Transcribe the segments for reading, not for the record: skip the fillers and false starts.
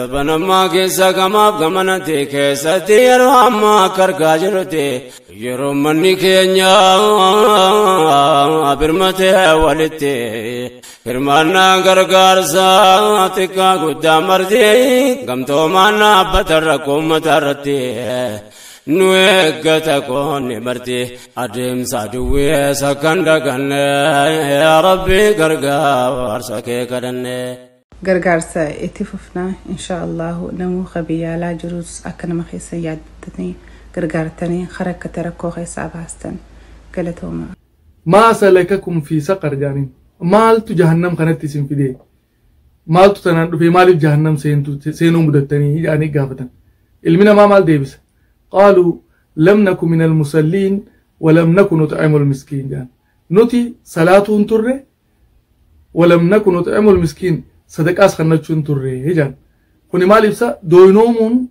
زبان ما كيسا كما بغمانتي كيساتي يرو أما كرقا جرتي يرو مني كينيا برمتي والتي فرمانا غرغار ساتكا قدام مرتي قمتو مانا بطركم مترتي نويقتا كوني مرتي أدم سادوي سكندقن يا ربي غرغار سكي كدن غرغار سا اتففنا إن شاء الله نمو خبيا لا جروس أكنا مخيسا يادتني غرغار تاني خرق تركو خيسا باستن قلتهما ما سلككم في سقر جانين مالت جهنم كانت تسين في دي مالت تنان في مال جهنم سينو مدتني يعني قافتن المنا ما مال ديبس قالوا لم نكن من المصلين ولم نكن نطعم المسكين جان نوتي صلاتهم تره ولم نكن نطعم المسكين صدقاس خنچون تره جان كوني مال يبسا دوينومون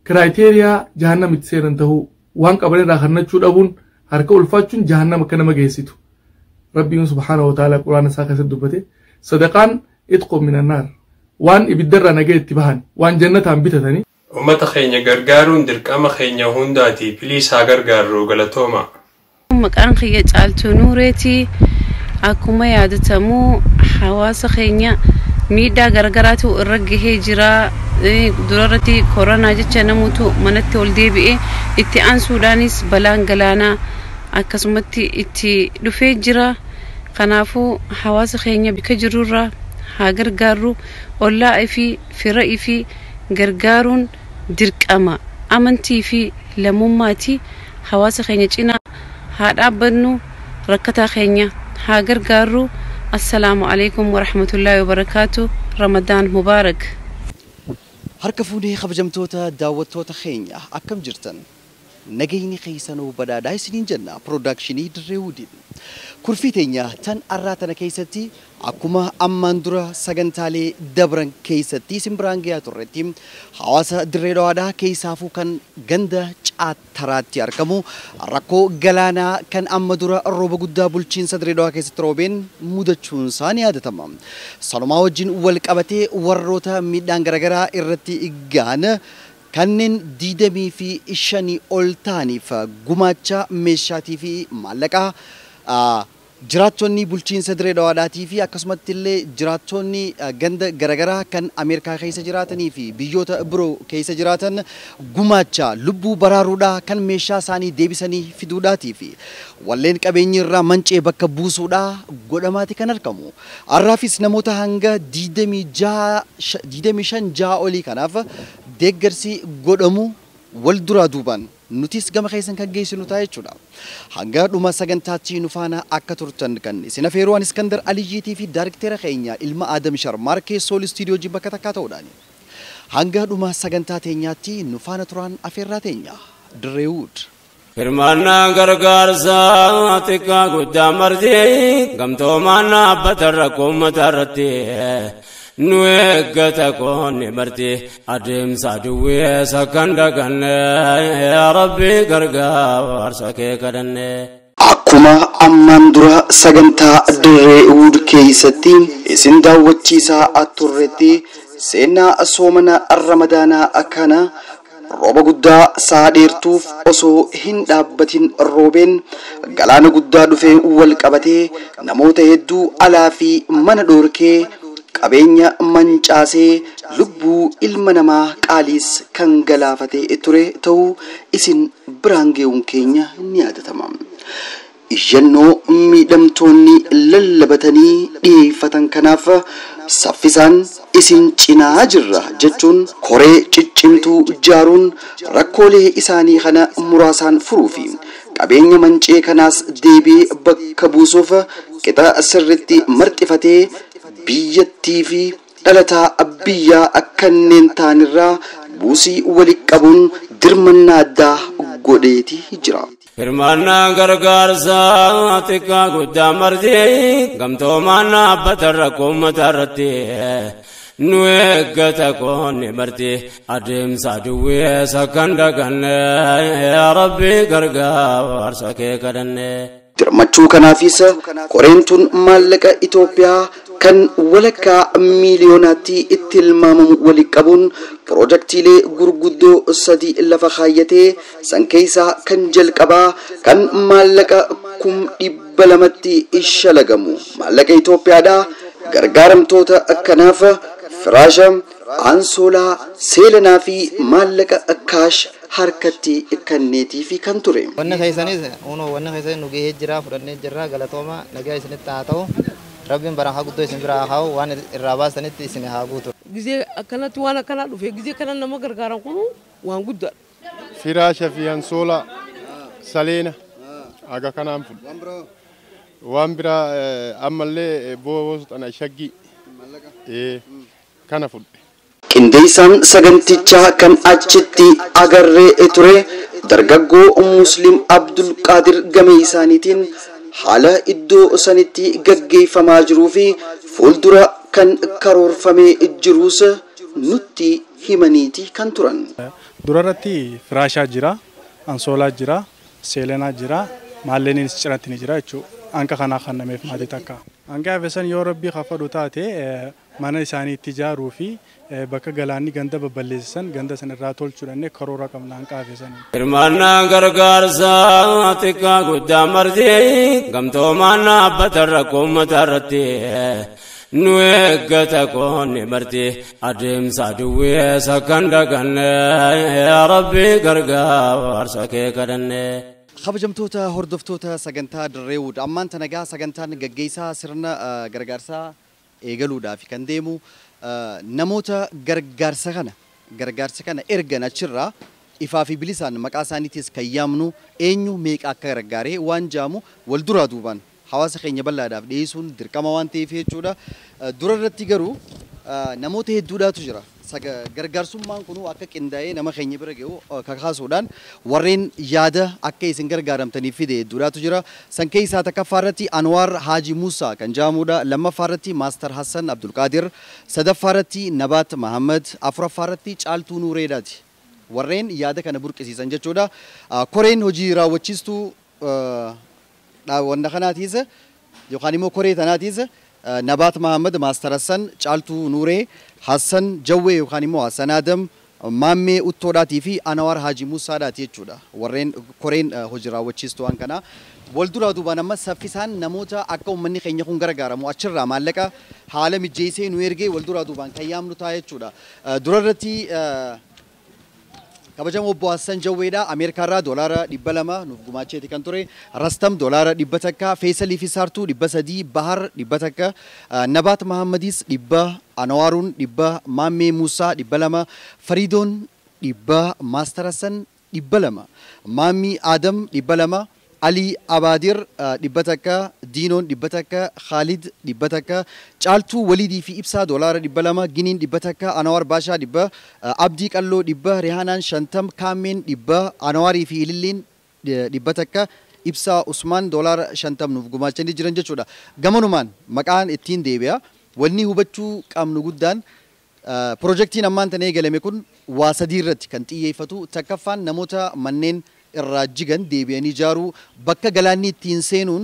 كرايتيريا جهنم تسيرن تهو وان قبل دا خنچو دبون هركو الفاچون جهنم كنما گيسيتو ربي سبحانه وتعالى قرآن ساكا سدبته صدقان اتقوا من النار وان ابدر نجيت تبهان وان جنة عم بيتتني أمتا خينيا غرغارون درك أما خينيا هونداتي بليس ها غرغارو غلطوما مكان خيا جالتو نوريتي أكوما يادتمو حواس خينيا ميدا غرغراتو الرقه هجرا درارتي كورونا جتشا نموتو منتي ولدي بئي اتعان سودانيس بلان غلانا akkasumatti itti dhufee jira kanaafuu hawaasa keenya bika jirurra haa gargaarru ollaa fi fira fi gargaaruun dirqama amantii fi lamummaati hawaasa keenya cina haa dhaabbannu rakkataa keenya haa gargaarru assalaamu alaykum wa rahmatullahi wa barakaatuh ramadaan mubaarak harka fuudhee kabajamtoota daawwattoota keenya akkam jirtan نجيني خيسانو بدا دايسين جنة برودكشني دريودين كرفيتينيا تن أراتنا كيستي أكما أماندرا سجنتالي دبرن كيستي سمبرانجيا تورتيم حواسا دريدوادا كيسافو كان جندا جات تراتي أركمو ركو جلانا كان أمادورا الروبا قدا بولشين سدريدوا كيستروبين مودتشون ساني هذا تمام سلماو جين ولك أبتي وروتا ميدان غرغرا إرتي إجانا كانن ديدمي في إشاني أولتاني فجماعة مشاتي في مالكا جراتوني بولشين سدري دواداتي في أقسمت اللي جراتوني جند غرغرا كان أمريكا كيس جراتني في بيوتا برو كيس جراتن جماعة لبو برارودا كان مشا ساني ديبساني في دوداتي في ولين كابيني رامنش بك بوسودا غداماتي كان الكمو الرافيس نموتا هنگا ديدمي شان جا أولي كناف ديگرسي غدامو والدرا دوبان نوتيس جام خيسن كجيس نوتاي تشودا هنگا دوما سجنتاتي نفانا أكترتن كان سنافيروان اسكندر علي جي تي في دايركتور خينيا إلما آدم شر ماركي سول ستوديو جيبا كتاكاتو داني هنگا دوما سجنتاتي نياتي نفانا تران أفيراتينيا دريود فرمانا غرغار ساتكا قدام مرتي قمتو مانا بطركم مترتي نويقتا كوني مرتي أدم سادوي سكندقن يا ربي غرغار سكي كدن أكما أماندرا سجنتا دريود كيستي إسن داوتشيسا أتورتي سينا أسومنا الرمضانا أكانا روبا قدا ساديرتوف أسو هندابتين روبين غلانا قدا دفين والقبتي نموت يدو ألا في من دوركي قبينيا منچاسي لبو المنما قاليس كان غلافتي اتوري تو اسن برانگيون كينيا نيادة تمام إجنو ميدمتوني للبتني ديفتن كناف سفزان اسن چنا جرة جتون كوري چچمتو جارون ركولي اساني خنا مراسان فروفين قبينيا منچي كناس ديبي بكبوسوف كتا سرتي مرتفتي بيتي في دلتا أبيا أكنن تانرا بوسي ولكابون درمنا دا غوديتي هجرا فرمانا غرغار ساتكا قدام مرتي قمتو مانا بطركم مترتي نويقتا كوني مرتي أدم سادوي سكندقن يا ربي غرغار سكي كدن درمچو كنافيس كورنتون مالك إثيوبيا kan walakkaa miiliyoonatti itti tilmaamamu wali qabuun piroojaktiilee gurguddoo sadii lafa kaayyatee san keessaa kan jalqabaa kan maallaqa 200,000tti shalagamu maallaqa Itoophiyaadhaa gargaaramtoota akkanaaf firaasha ansoolaa seelanaa fi maallaqa kaash harkatti kanneetii fi kan ture. Wanna keessanis wanna keessan nugee jira fudhannee jirra galatooma nagaa isinitti haa ta'u rabbiin baranaa guddoo isin biraa haa waan irraa baasanitti isin haa guutu. Gizee akkanatti waan akkana dhufe gizee kana nama gargaaran kun waan guddaa. Firaasha fi ansoolaa saleena aga kanaan fudhu. Waan biraa ammallee boosotana shaggii kana fudhe. Qindeessaan sagantichaa kan achitti agarree ture dargaggoo Muslim Abdul Qaadir gamee isaaniitiin haala iddoo sanitti gaggeeffamaa jiruu fi fuuldura kan karoorfamee jirus nutti himaniiti kan turan. Durarratti firaashaa jira, ansoolaa jira, seelenaa jira, maalleenis cinatti ni jira jechuudha. Anka kanaa kan nameef maatii takka. Hanga hafesan yoo rabbii kafadhu taate mana isaanii itti ijaaruu fi bakka galaanni ganda babballeessisan ganda san irraa tolchuudhaan karoora qabna hanqa hafesanii. Hirmaannaa gargaarsaa xiqqaa guddaa marti gamtoomaan dhaabbata rakkoo uummata irratti nu eeggata qoonni marti adeemsa duwweessa kan daganne rabbii gargaarsa kee kadhanne. Kabajamtoota hordoftoota sagantaa Dirree Wuud ammaan tanagaa sagantaan gaggeessaa sirna gargaarsaa eegaluudhaaf kan deemu namoota gargaarsa kana ergan achirraa ifaa fi bilisaan maqaa isaaniitis kan yaamnu eenyu meeqa akka gargaaree waan jaamu wal duraa duubaan hawaasa keenya bal'aadhaaf dhiyeessuun dirqama waan ta'eef jechuudha. Dura irratti garuu namoota hedduudhaatu jira. Gargaarsummaan kun akka qindaa'ee nama keenya bira ga'u kakaasuudhaan warreen yaada akka isin gargaaramtaniif fide hedduudhaatu jira. San keessaa takkaffaa irratti Anwaar Haaji Muusaa kan jedhamudha. Lammaffaa irratti Maastar Hassan Abdul Qaadir, sadaffaa irratti Nabaat Mahammad, afuraffaa irratti Caaltuu Nuureedhaati. Warreen yaada kana burqisiisan jechuudha. Koreen hojii raawwachiistuu wanda kanaatiis yookaan immoo koree tanaatiis Nabaat Mahammad, Maastar Hassan, Caaltuu Nuuree, Hassan Jawwee yookaan immoo Hassan Adam, Maammee Uttoodhaatii fi Anwaar Haaji Muusaadhaati jechuudha. Warreen koreen hojii raawwachiistuu waan kanaa wal duraa duubaan amma saffisaan namoota akka uummanni keenya kun gargaaramu achirraa maallaqa haala mijeessee nu ergee wal duraa duubaan kan yaamnu ta'a jechuudha. Dura irratti kabajamoo obbo Hassan Jawweedha. Ameerikaarraa doolaara 200 nuuf gumaacheeti kan ture. Rastam doolaara 100, Feesalii fi Saartuu 300, Bahar 100, Nabaat Mahammadis 100, Anwaaruun 100, Maammee Muusaa 200, Fariidoon 100, Maastar Hassan 200, Maammii Adam 200, Ali Abaadir 100, Diinoon 100, Khalid 100, Caaltuu Walidii fi Ibsaa doolaara 200, Giniin 100, Anwaar Baashaa 100, Abdii Qalloo 100, Rihaanaan 50, Kaammeen 100, Anwaarii fi Ililliin 100, Ibsaa Usmaan doolaara 50 nuuf gumaachanii jiran jechuudha. Gamanumaan maqaan ittiin deebi'a. Wanni hubachuu qabnu guddaan piroojeektiin ammaan tan eegalame kun waa sadii irratti kan xiyyeeffatu. Takkaffaan namoota manneen irraa jigan deebi'anii ijaaruu, bakka galaanni ittiin seenuun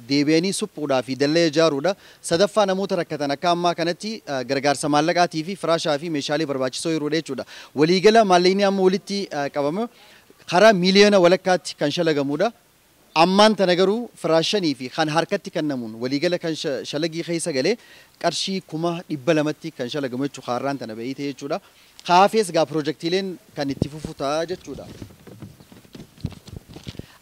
deebi'anii suphuudhaa fi dallee ijaaruudha. Sadaffaa namoota rakkatan akka ammaa kanatti gargaarsa maallaqaatii fi firaashaa fi meeshaalee barbaachisoo yeroodha jechuudha. Waliigala maallaqni amma walitti qabame karaa miiliyoona walakkaatti kan shalagamuudha. Ammaan tana garuu firaashanii fi kan harkatti kennamuun waliigala kan shalagii keessa galee qarshii 200,000tti kan shalagamu jechuudha. Har'aan tana beeyite jechuudha. Kaafees gaa piroojeektiileen kan itti fufutaa jechuudha.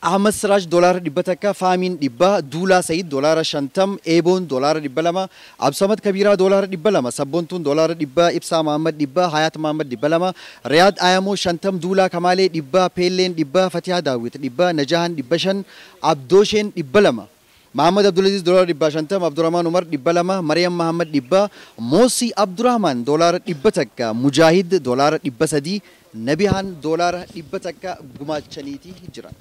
Ahmad Siraaj doolaara 100, Faamin 100, Duulaa Sayid doolaara 50, Eeboon doolaara 200, Absamad Kabiraa doolaara 200, Sabboontuun doolaara 100, Ibsaa Mahammad 100, Hayaat Mahammad 200, Riyaad Ayamoo 50, Duulaa Kamaalee 100, Peelleen 100, Fatihaa Daawwit 100, Najahan 500, Abdoosheen 200, Mahammad Abdulaziz doolaara 150, Abdurrahmaan Umar 200, Maryam Mahammad 100, Moosi Abdurrahmaan doolaara 100, Mujaahid doolaara 300, Nabihaan doolaara 100 gumaachaniiti jiran.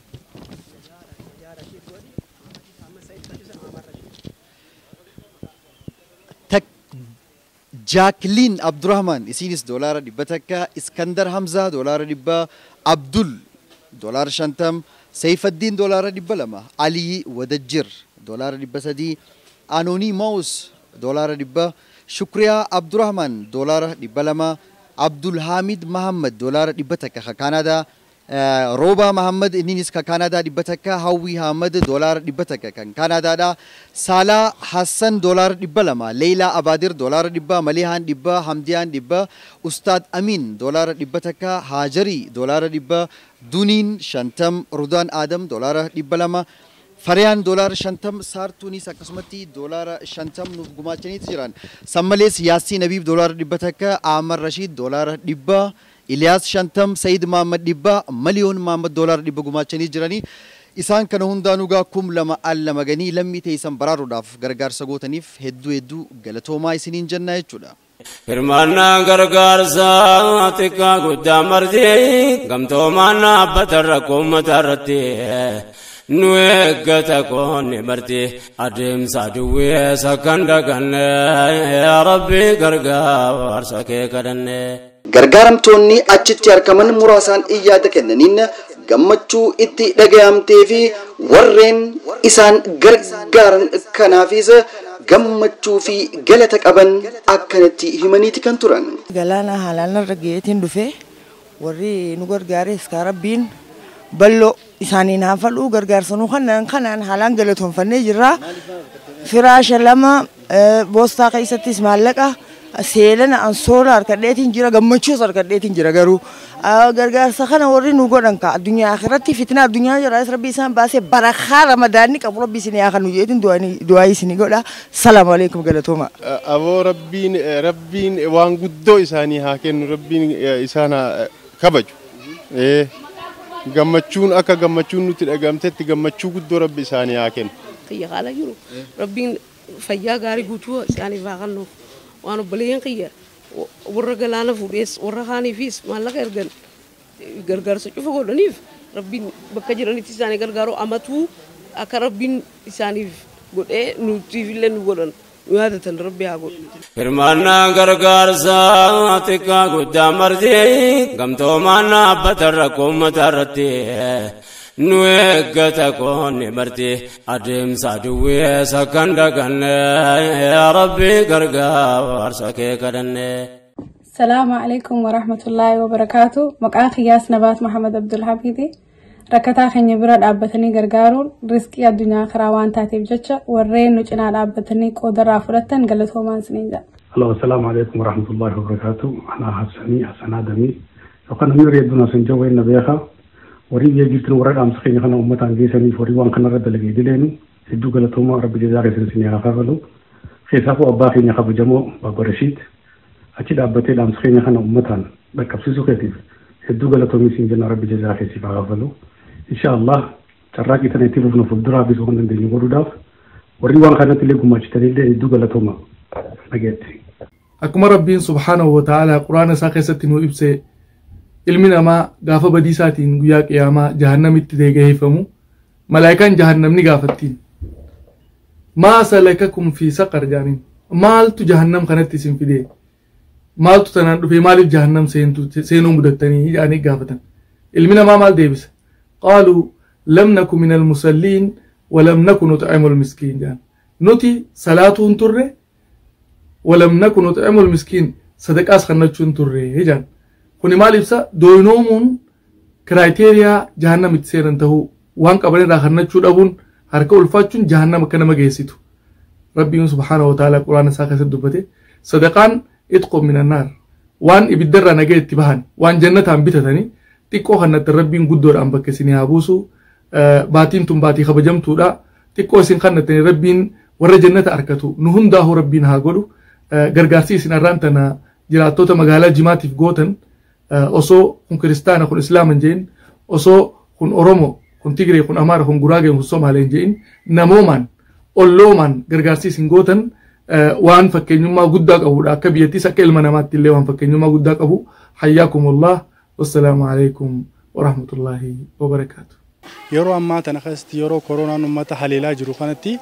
Jacqueline Abdurrahman isinis doolaara 100, Iskandar Hamza doolaara 100, Abdul doolaara 50, Saifaddin doolaara 200, Ali Wadajjir doolaara 300, Anoni Maus دولار دبا شكريا عبد الرحمن دولار دبا لما عبد الحميد محمد دولار دبا تكا كندا روبا محمد إنيس كندا دبتك هاوي حمد دولار دبتك كندا دا سالا حسن دولار دبلما ليلى أبادر دولار دبا مليحان دبا حمديان دبا أستاذ أمين دولار دبتك هاجري دولار دبا دونين شنتم رودان آدم دولار دبلما فريان دولار شنتم سار تونس قسمتي دولار شنتم نفقماتني تجران سماليس ياسي نبيب دولار دبتك عامر رشيد دولار دبا إلياس شنتم سيد محمد دبا مليون محمد دولار دبا قماتشني جراني إسان كان هندانوغا كم لما ألا مغني لمي تيسان برارو داف غرغار سغوتنيف هدو غلطوما إسنين جنة يجودا فرمانا غرغار ساتكا قدام مرضي غمتومانا بطركم مترتي نويقتا كوني مرتي أدم سادوي سكن دقن يا ربي غرغار سكي كدن gargaaramtoonni achitti argaman muraasaan iyyaata kennaniin gammachuu itti dhaga'amtee fi warreen isaan gargaaran kanaafis gammachuu fi galata qaban akkanatti himaniiti kan turan. Galaana haalaan irra geetiin dhufe warri nu gargaares ka rabbiin bal'oo isaaniin haa fadhu gargaarsanuu kanaan haalaan galatoonfannee jirra. Firaasha lama boostaa keessattis maallaqa seelana ansoola harkadheetiin jira gammachuus harkadheetiin jira garuu gargaarsa kana warri nu godhan ka addunyaa akhiratti fitna addunyaa jira rabbi isaan baasee barakaa ramadaanni qabu rabbi isin yaa kan nu jedhin du'aa isin godha salaamu alaykum galatooma aboo rabbiin waan guddoo isaanii haa kennu rabbiin isaan kabaju gammachuun akka gammachuun nuti dhagamtetti gammachuu guddoo rabbi isaanii haa kennu xiyyaala jiru rabbiin fayyaa gaarii guutuu isaanii baaqannu وأنا بلين قيا ورجع لنا فوريس ورهاني فيس ما لك إرجع إرجع سجوا فقول نيف ربين بكجراني تساني إرجعوا أماتو أكربين تساني قول نوتيفيلن قولن وهذا تنربي أقول فرمانا غرغار ساتكا قدام مرضي غمتومانا بطركم مترتي نويقتا كوني مرتي أدم سادوي سكن دقن يا ربي غرغار سكي كدن. السلام عليكم ورحمة الله وبركاته. مقام خياس نبات محمد عبد الحميدي ركتا خني براد أبتني غرغارون رزقي الدنيا خراوان تاتيب جتشا ورين نجنا أبتني قدر رافلتن قلتهم عن سنين. الله السلام عليكم ورحمة الله وبركاته. أنا حسن آدمي وكان يريدون سنجوي النبيخة وريد يجيتنا ورد أمسخين خنا أمتان جيساني فوري وان كنا رد لقي دلينو هدو قلتهما رب جزاك سنسيني غفرلو خيسافو أباخي نخاف جمو بابا رشيد أكيد أبتي الأمسخين خنا أمتان بكبسيسو كتيف هدو قلتهما سنجنا رب جزاك سيفا غفرلو إن شاء الله تراكي تنتيفو فنفو الدرا بيسو خندن دي نغورو داف وري وان خنا تلقو ما جتني دي هدو قلتهما نجيتي أكما ربين سبحانه وتعالى قرآن ساقسة وإبسي ilmi namaa gaafa badiisaatiin guyyaa qiyaamaa jahannamitti deegaheeffamu malaayikaan jahannamni gaafattiin maa salakakum fi saqar jaaniin maaltu jahannam kanatti isin fidee maaltu tanaan dhufee maaliif jahannam seenuu mudattanii jaanii gaafatan ilmi namaa maal deebisa qaaluu lam naku min almusalliin walam naku nut'imu almiskiin jaan nuti salaatuun turre walam naku nut'imu almiskiin sadaqaas kannachuun turre jaan kuni maal ibsa doonoomuun kiraateriyaa jahannam itti seenan tahuu waan qaban irraa kannachuu dhabuun harka ulfaachuun jahannam akka nama geessitu rabbiin subhaanahu wa ta'ala quraana isaa keessatti dubbate sadaqaan itqoo minannaar waan ibiddarraa nagee itti bahan waan jannataan bitatanii xiqqoo kannatti rabbiin guddoodhaan bakka isin haa buusu baatiin tun baatii kabajamtuudha xiqqoo isin kannattanii rabbiin warra jannata arkatu nu hundaahu rabbiin haa godhu gargaarsi isin arraan tana jiraattota magaalaa jimaatiif gootan osoo kun kiristaana kun islaaman jeen osoo kun oromo kun tigree kun amaara kun guraagee kun somaaleen jeen namoomaan olloomaan gargaarsi isin gootan waan fakkeenyummaa guddaa qabudha akka biyyattis akka ilma namaatti illee waan fakkeenyummaa guddaa qabu hayyaakumullah wassalaamu alaykum warahmatullaahi wabarakaatu. Yeroo ammaa tana keessatti yeroo koronaan uummata haleelaa jiru kanatti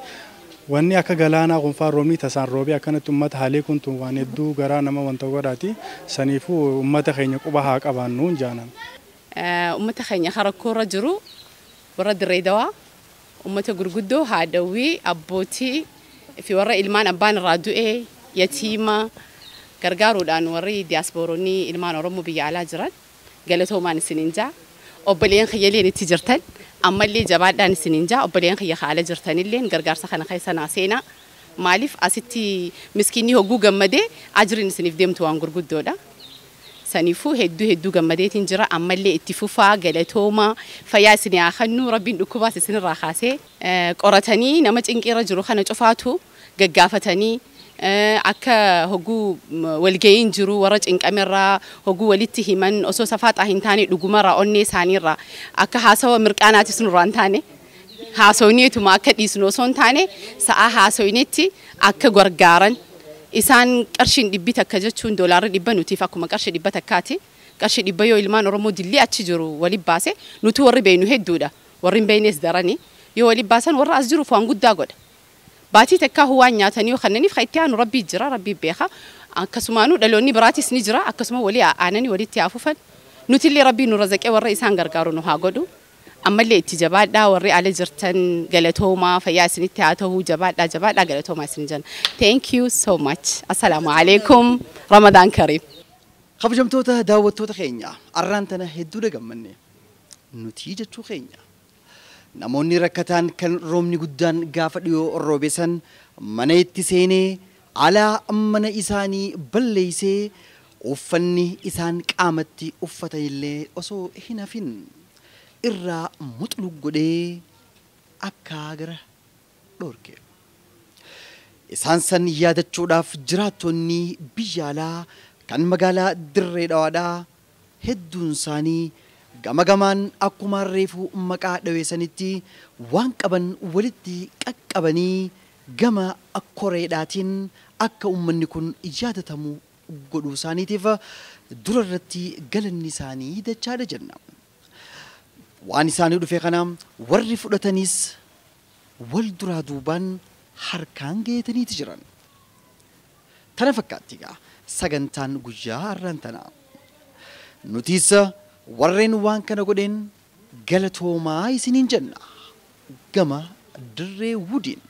wanni akka galaanaa kunfaan roobni tasaan roobee akkanatti uummata halee kun tun waan hedduu garaa nama wanta godhaati saniifuu uummata keenya quba haa qabaannuun jaanan. Uummata keenya harakkoorra jiru warra dirree dawaa uummata gurguddoo haadhawwii abbootii في ورا إلمان أبان الرادوئة يتيمة gargaaru dhaan warri diasporonni ilmaan Oromoo biyya alaa jiran galatoomaan isiniin jaa obboleen khiyyaleen itti jirtan ammallee jabaadhaan isiniin jaa obboleen khiyya haala jirtanillee gargaarsa kana keessa naaseena maaliif asitti miskiinni hogguu gammadee ajriin isiniif deemtu waan gurguddoodha saniifuu hedduu gammadeetiin jira ammallee itti fufaa galatooma fayyaa isinii akhannu rabbiin dhukkubaas isinirraa kaasee qoratanii nama cinqiirra jiru kana cufaatu gaggaafatanii akka hogguu walga'iin jiru warra cinqamerraa hogguu walitti himan osoo safaaxaa hin taane dhugumarraa onnee isaaniirraa akka haasawa mirqaanaatis nurraa hin taane haasawneetuma akka dhiisnu osoo hin taane sa'aa haasawneetti akka gargaaran isaan qarshiin dhibbi takka jechuun doolaarri dhibba nutiif akkuma qarshii dhibba takkaati qarshii dhibba yoo ilmaan Oromoo dilli achi jiru waliin baase nuti warri beeynu hedduudha warri hin beeynes daranii yoo waliin baasan warra as jiruuf waan guddaa godha. Baatii takkaa huwaan nyaatanii yoo kannaniif itti aanu rabbii jira rabbii beeka akkasumaanuu dhaloonni biraatis ni jira akkasuma walii aananii walitti haafufan nutillee rabbii nu razaqee warra isaan gargaaru nu haa godhu ammallee itti jabaadhaa warri ala jirtan galatoomaa fayyaa isinitti haa ta'uu jabaadhaa galatoomaa isin jenna thank you so much assalaamu alaikum ramadaan kariim. Kabajamtoota daawwattoota keenya arraan tana hedduu gammanne nuti jechuu keenya. Namoonni rakkataan kan roobni guddaan gaafa dhiyoo roobesan mana itti seenee alaa mana isaanii balleeysee uffanni isaan qaamatti uffata illee osoo hin hafin irraa muxlu godhee akka gara dhorke. Isaan san yaadachuudhaaf jiraattonni biyya alaa kan magaalaa Dirree Dhawaadhaa hedduun isaanii gamagamaan akkuma reefu maqaa dhaweessanitti waan qaban walitti qaqqabanii gama koreedhaatiin akka uummanni kun yaadatamu godhuu isaaniitiif dura irratti galanni isaanii dachaadha jenna. Waan isaanii dhufe kana warri fudhatanis wal duraa duubaan harkaan geetaniiti jiran. Tana fakkaatti sagantaan guyyaa har'aan tana. Nutis warreen waan kana godheen galatoomaa isiniin jenna gama Dirree Wudiin.